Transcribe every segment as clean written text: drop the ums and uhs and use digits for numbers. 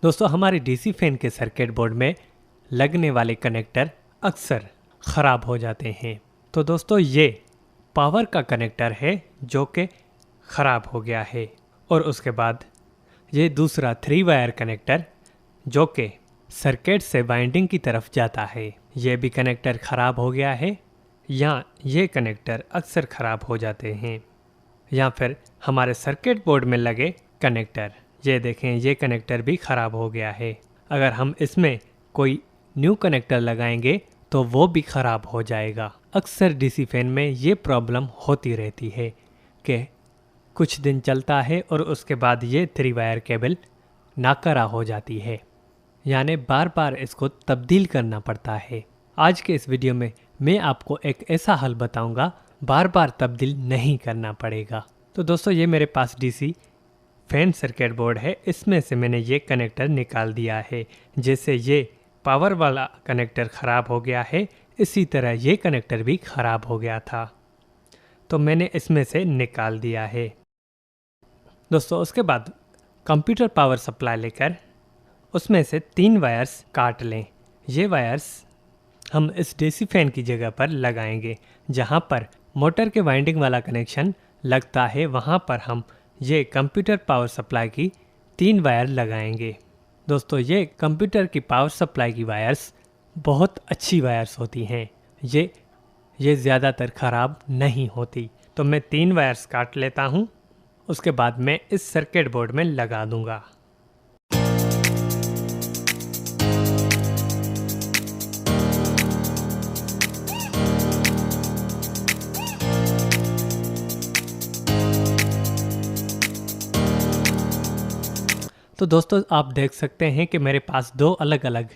दोस्तों हमारे DC fan के सर्किट बोर्ड में लगने वाले कनेक्टर अक्सर ख़राब हो जाते हैं। तो दोस्तों ये पावर का कनेक्टर है जो कि ख़राब हो गया है, और उसके बाद ये दूसरा 3 वायर कनेक्टर जो कि सर्किट से वाइंडिंग की तरफ जाता है, ये भी कनेक्टर ख़राब हो गया है। या ये कनेक्टर अक्सर ख़राब हो जाते हैं। या फिर हमारे सर्किट बोर्ड में लगे कनेक्टर, ये देखें ये कनेक्टर भी ख़राब हो गया है। अगर हम इसमें कोई न्यू कनेक्टर लगाएंगे तो वो भी ख़राब हो जाएगा। अक्सर डीसी फैन में ये प्रॉब्लम होती रहती है कि कुछ दिन चलता है और उसके बाद ये 3 वायर केबल नाकारा हो जाती है, यानी बार बार इसको तब्दील करना पड़ता है। आज के इस वीडियो में मैं आपको एक ऐसा हल बताऊंगा, बार बार तब्दील नहीं करना पड़ेगा। तो दोस्तों ये मेरे पास डीसी फैन सर्किट बोर्ड है, इसमें से मैंने ये कनेक्टर निकाल दिया है। जैसे ये पावर वाला कनेक्टर ख़राब हो गया है, इसी तरह ये कनेक्टर भी ख़राब हो गया था, तो मैंने इसमें से निकाल दिया है। दोस्तों उसके बाद कंप्यूटर पावर सप्लाई लेकर उसमें से 3 वायर्स काट लें। ये वायर्स हम इस डीसी फैन की जगह पर लगाएंगे। जहाँ पर मोटर के वाइंडिंग वाला कनेक्शन लगता है वहाँ पर हम ये कंप्यूटर पावर सप्लाई की 3 वायर लगाएंगे। दोस्तों ये कंप्यूटर की पावर सप्लाई की वायर्स बहुत अच्छी वायर्स होती हैं, ये ज़्यादातर ख़राब नहीं होती। तो मैं 3 वायर्स काट लेता हूँ, उसके बाद मैं इस सर्किट बोर्ड में लगा दूँगा। तो दोस्तों आप देख सकते हैं कि मेरे पास 2 अलग अलग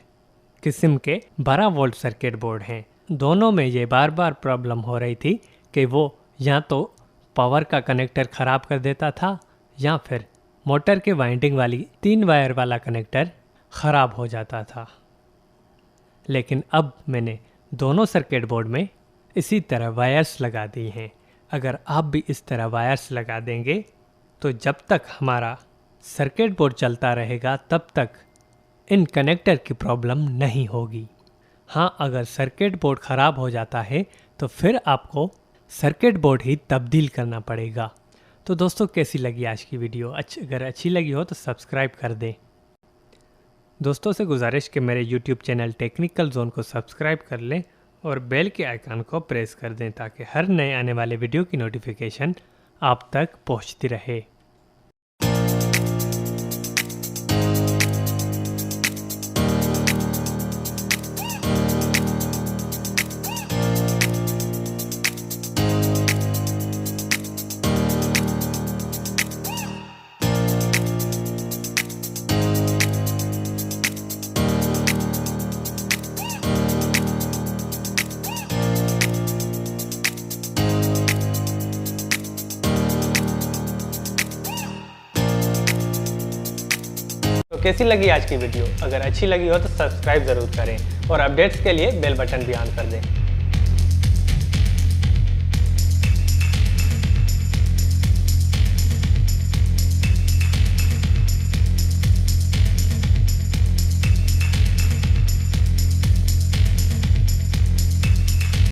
किस्म के 12 वोल्ट सर्किट बोर्ड हैं। दोनों में ये बार बार प्रॉब्लम हो रही थी कि वो या तो पावर का कनेक्टर ख़राब कर देता था या फिर मोटर के वाइंडिंग वाली 3 वायर वाला कनेक्टर ख़राब हो जाता था। लेकिन अब मैंने दोनों सर्किट बोर्ड में इसी तरह वायर्स लगा दी हैं। अगर आप भी इस तरह वायर्स लगा देंगे तो जब तक हमारा सर्किट बोर्ड चलता रहेगा तब तक इन कनेक्टर की प्रॉब्लम नहीं होगी। हाँ, अगर सर्किट बोर्ड ख़राब हो जाता है तो फिर आपको सर्किट बोर्ड ही तब्दील करना पड़ेगा। तो दोस्तों कैसी लगी आज की वीडियो? अगर अच्छी लगी हो तो सब्सक्राइब कर दें। दोस्तों से गुजारिश कि मेरे YouTube चैनल टेक्निकल जोन को सब्सक्राइब कर लें और बेल के आइकन को प्रेस कर दें ताकि हर नए आने वाले वीडियो की नोटिफिकेशन आप तक पहुँचती रहे। कैसी लगी आज की वीडियो? अगर अच्छी लगी हो तो सब्सक्राइब ज़रूर करें और अपडेट्स के लिए बेल बटन भी ऑन कर दें।